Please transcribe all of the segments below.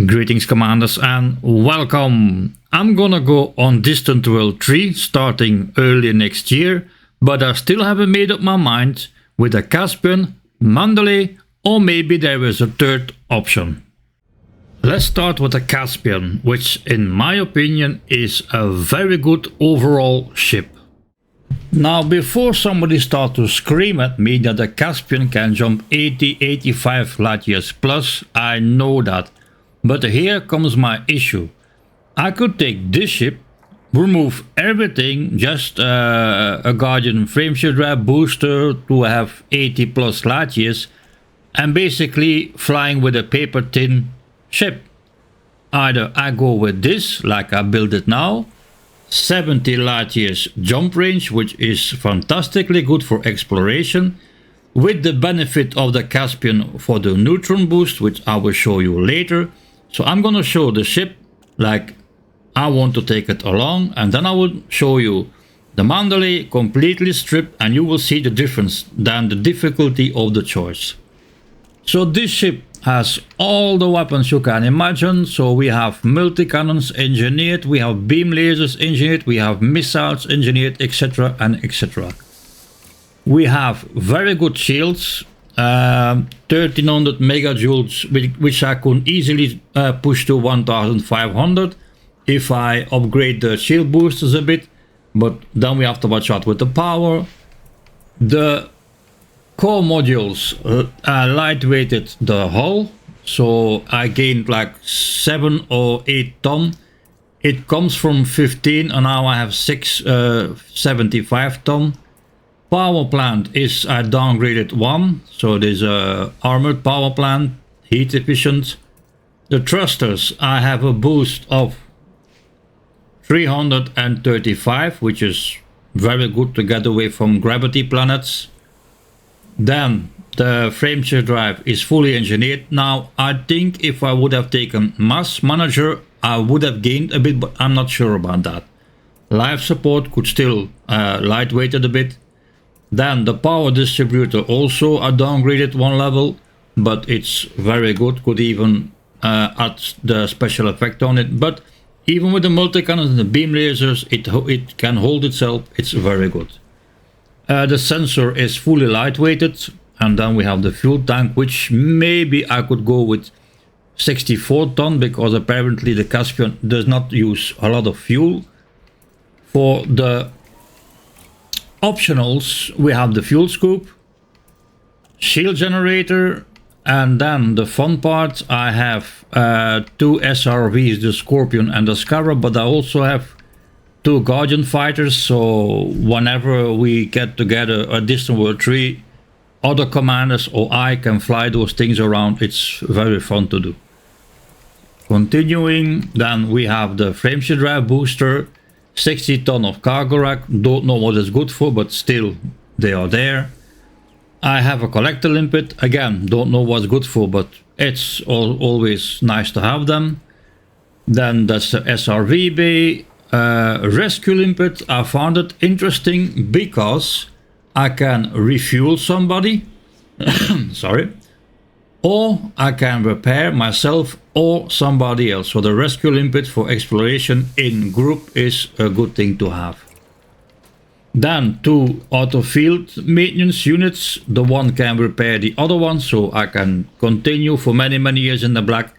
Greetings commanders and welcome. I'm gonna go on Distant World 3 starting early next year, but I still haven't made up my mind with a Caspian, Mandelay, or maybe there is a third option. Let's start with the Caspian, which in my opinion is a very good overall ship. Now before somebody starts to scream at me that the Caspian can jump 80-85 light years plus, I know that. But here comes my issue. I could take this ship, remove everything, just a Guardian frameshift drive booster to have 80 plus light years, and basically flying with a paper thin ship. Either I go with this, like I build it now, 70 light years jump range, which is fantastically good for exploration, with the benefit of the Caspian for the neutron boost, which I will show you later. So I'm gonna show the ship like I want to take it along, and then I will show you the Mandelay completely stripped, and you will see the difference than the difficulty of the choice. So this ship has all the weapons you can imagine. So we have multi-cannons engineered, we have beam lasers engineered, we have missiles engineered, etc. and etc. We have very good shields. 1300 megajoules, which I could easily push to 1500 if I upgrade the shield boosters a bit, but then we have to watch out with the power. The core modules lightweighted the hull, so I gained like 7 or 8 ton. It comes from 15 and now I have 75 ton. Power plant is I downgraded 1, so there's a armored power plant, heat efficient. The thrusters I have a boost of 335, which is very good to get away from gravity planets. Then the frameshift drive is fully engineered. Now I think if I would have taken mass manager I would have gained a bit, but I'm not sure about that. Life support could still lightweight it a bit. Then the power distributor also I downgraded 1 level, but it's very good, could even add the special effect on it. But even with the multi-cannons and the beam lasers, it can hold itself, it's very good. The sensor is fully lightweighted, and then we have the fuel tank, which maybe I could go with 64 ton, because apparently the Caspian does not use a lot of fuel. For the optionals, we have the fuel scoop, shield generator, and then the fun part, I have 2 SRVs, the Scorpion and the Scarab, but I also have 2 Guardian fighters, so whenever we get together a Distant World 3, other commanders or I can fly those things around. It's very fun to do. Continuing, then we have the frameshift drive booster, 60 ton of cargo rack, don't know what it's good for, but still they are there. I have a collector limpet, again don't know what's good for, but it's always nice to have them. Then that's the SRV bay. Rescue limpet, I found it interesting because I can refuel somebody sorry, or I can repair myself or somebody else. So the rescue limpet for exploration in group is a good thing to have. Then 2 auto field maintenance units, the one can repair the other one, so I can continue for many years in the black,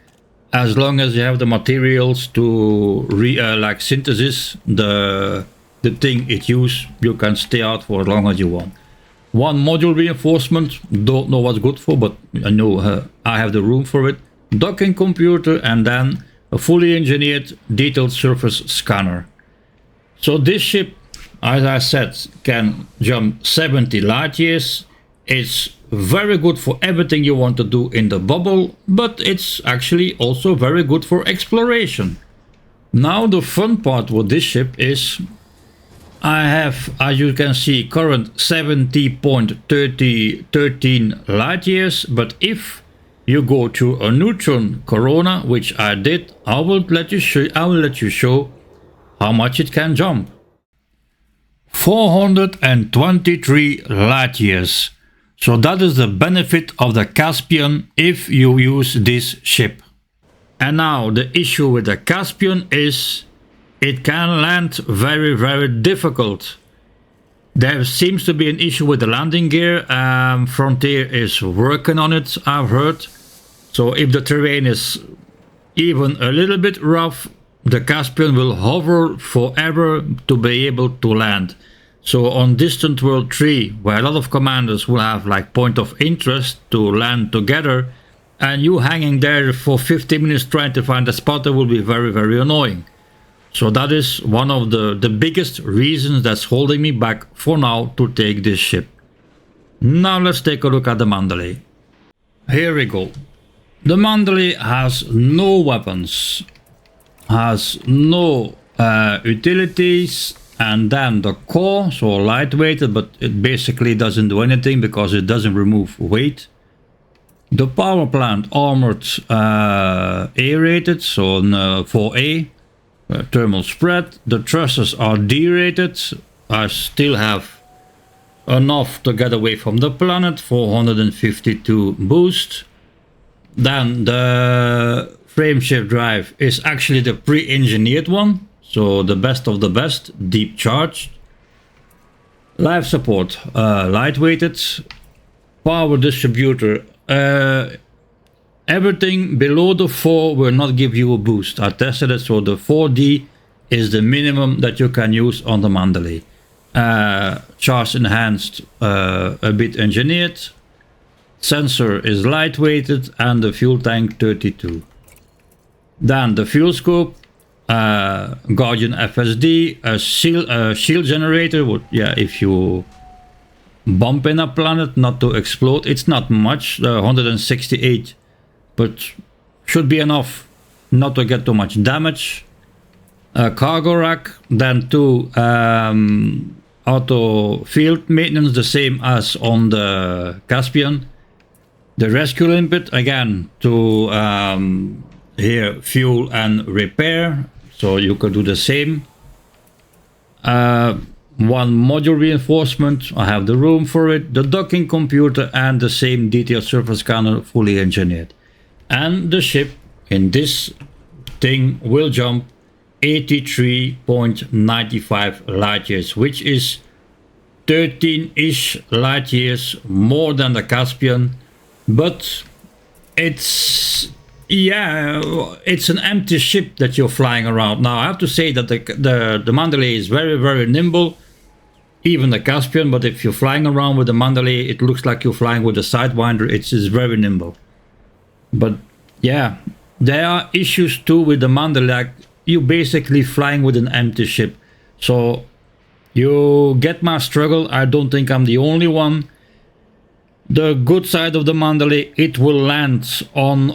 as long as you have the materials to like synthesis the thing it use, you can stay out for as long as you want. 1 module reinforcement, don't know what's good for, but I know I have the room for it. Docking computer, and then a fully engineered detailed surface scanner. So this ship, as I said, can jump 70 light years. It's very good for everything you want to do in the bubble, but it's actually also very good for exploration. Now the fun part with this ship is I have, as you can see, current 70.13 light years, but if you go to a neutron corona, which I did, I will let you show how much it can jump. 423 light years. So that is the benefit of the Caspian if you use this ship. And now the issue with the Caspian is it can land very, very difficult. There seems to be an issue with the landing gear. Frontier is working on it, I've heard. So if the terrain is even a little bit rough, the Caspian will hover forever to be able to land. So on Distant World 3, where a lot of commanders will have like point of interest to land together, and you hanging there for 50 minutes trying to find a spot, that will be very, very annoying. So that is one of the biggest reasons that's holding me back for now to take this ship. Now let's take a look at the Mandelay. Here we go. The Mandelay has no weapons, has no utilities, and then the core, so lightweighted, but it basically doesn't do anything because it doesn't remove weight. The power plant armored A-rated, so 4A, thermal spread. The thrusters are D-rated. I still have enough to get away from the planet, 452 boost. Then the frameshift drive is actually the pre-engineered one, so the best of the best, deep charged. Life support, lightweighted. Power distributor, everything below the 4 will not give you a boost. I tested it, so the 4D is the minimum that you can use on the Mandelay. Charge enhanced, a bit engineered. Sensor is lightweighted, and the fuel tank 32. Then the fuel scope, Guardian FSD, a shield generator. If you bump in a planet, not to explode. It's not much, 168, but should be enough not to get too much damage. A cargo rack, then 2 auto field maintenance, the same as on the Caspian. The rescue limpet, again, to here fuel and repair, so you could do the same. One module reinforcement, I have the room for it. The docking computer and the same detailed surface scanner, fully engineered. And the ship in this thing will jump 83.95 light years, which is 13-ish light years more than the Caspian. But it's an empty ship that you're flying around. Now I have to say that the Mandelay is very, very nimble, even the Caspian, but if you're flying around with the Mandelay, it looks like you're flying with a Sidewinder. It's very nimble. But yeah, there are issues too with the Mandelay. Like, you're basically flying with an empty ship. So you get my struggle. I don't think I'm the only one. The good side of the Mandelay, it will land on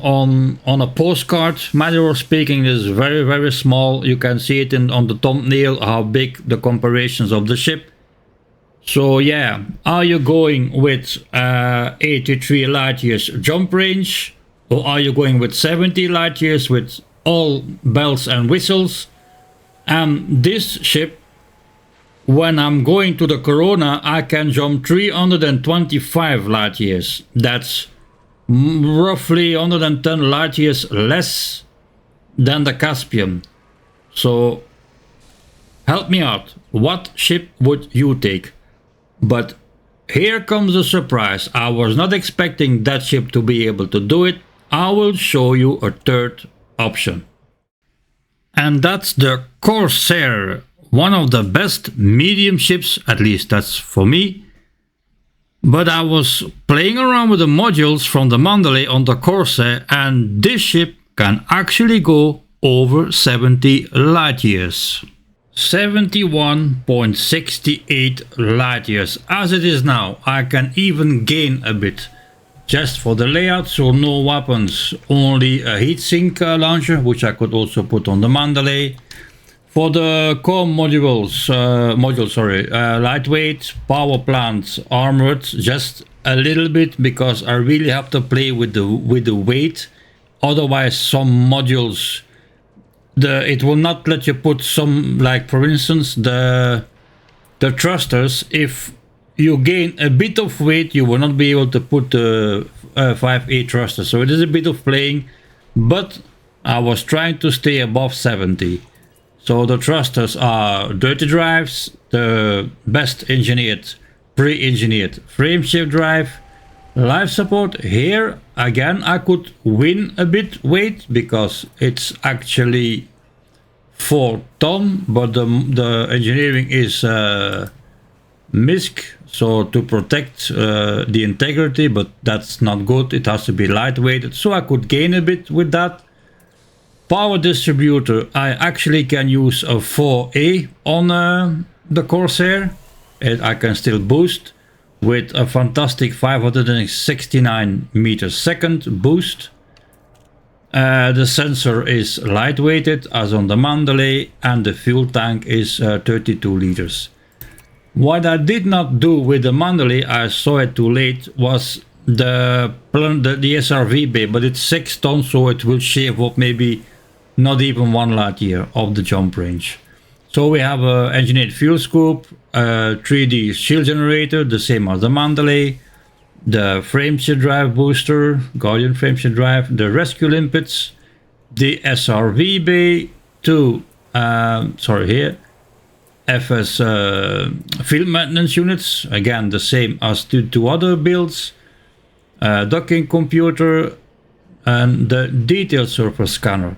a postcard. Matter of speaking, is very, very small. You can see it on the thumbnail how big the comparisons of the ship. So yeah, are you going with 83 light years jump range, or are you going with 70 light years with all bells and whistles? This ship, when I'm going to the Corona, I can jump 325 light years. That's roughly 110 light years less than the Caspian. So help me out. What ship would you take? But here comes the surprise. I was not expecting that ship to be able to do it. I will show you a third option. And that's the Corsair. One of the best medium ships, at least that's for me. But I was playing around with the modules from the Mandelay on the Corsair, and this ship can actually go over 70 light years. 71.68 light years. As it is now, I can even gain a bit. Just for the layout, so no weapons, only a heatsink launcher, which I could also put on the Mandelay. For the core modules, lightweight, power plants, armored, just a little bit, because I really have to play with the weight. Otherwise, some modules, it will not let you put some, like for instance, the thrusters. If you gain a bit of weight, you will not be able to put the 5A thruster. So it is a bit of playing, but I was trying to stay above 70. So the thrusters are dirty drives, the best engineered, pre-engineered frameshift drive, life support. Here again I could win a bit weight because it's actually 4 ton, but the engineering is MISC, so to protect the integrity, but that's not good. It has to be lightweighted, so I could gain a bit with that. Power distributor, I actually can use a 4A on the Corsair. I can still boost with a fantastic 569 meters second boost. The sensor is lightweighted as on the Mandelay, and the fuel tank is 32 liters. What I did not do with the Mandelay, I saw it too late, was the SRV bay, but it's 6 tons, so it will shave up maybe not even 1 light year of the jump range. So we have a engineered fuel scoop, a 3D shield generator, the same as the Mandelay, the frameshift drive booster, Guardian frameshift drive, the rescue limpets, the SRV bay, 2 FS field maintenance units, again the same as the 2 other builds, docking computer, and the detail surface scanner.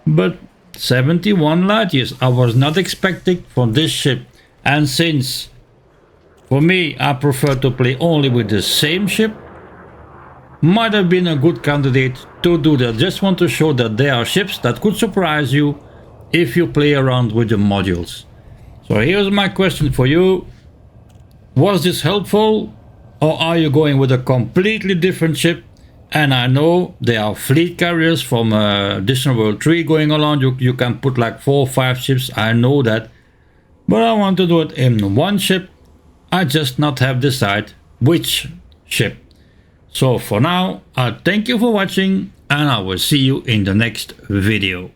But 71 light years I was not expecting from this ship, and since for me I prefer to play only with the same ship, might have been a good candidate to do that. Just want to show that there are ships that could surprise you if you play around with the modules. So here's my question for you: was this helpful, or are you going with a completely different ship? And I know there are fleet carriers from DW3 going along. You can put like 4 or 5 ships, I know that. But I want to do it in one ship. I just not have decided which ship. So for now, I thank you for watching, and I will see you in the next video.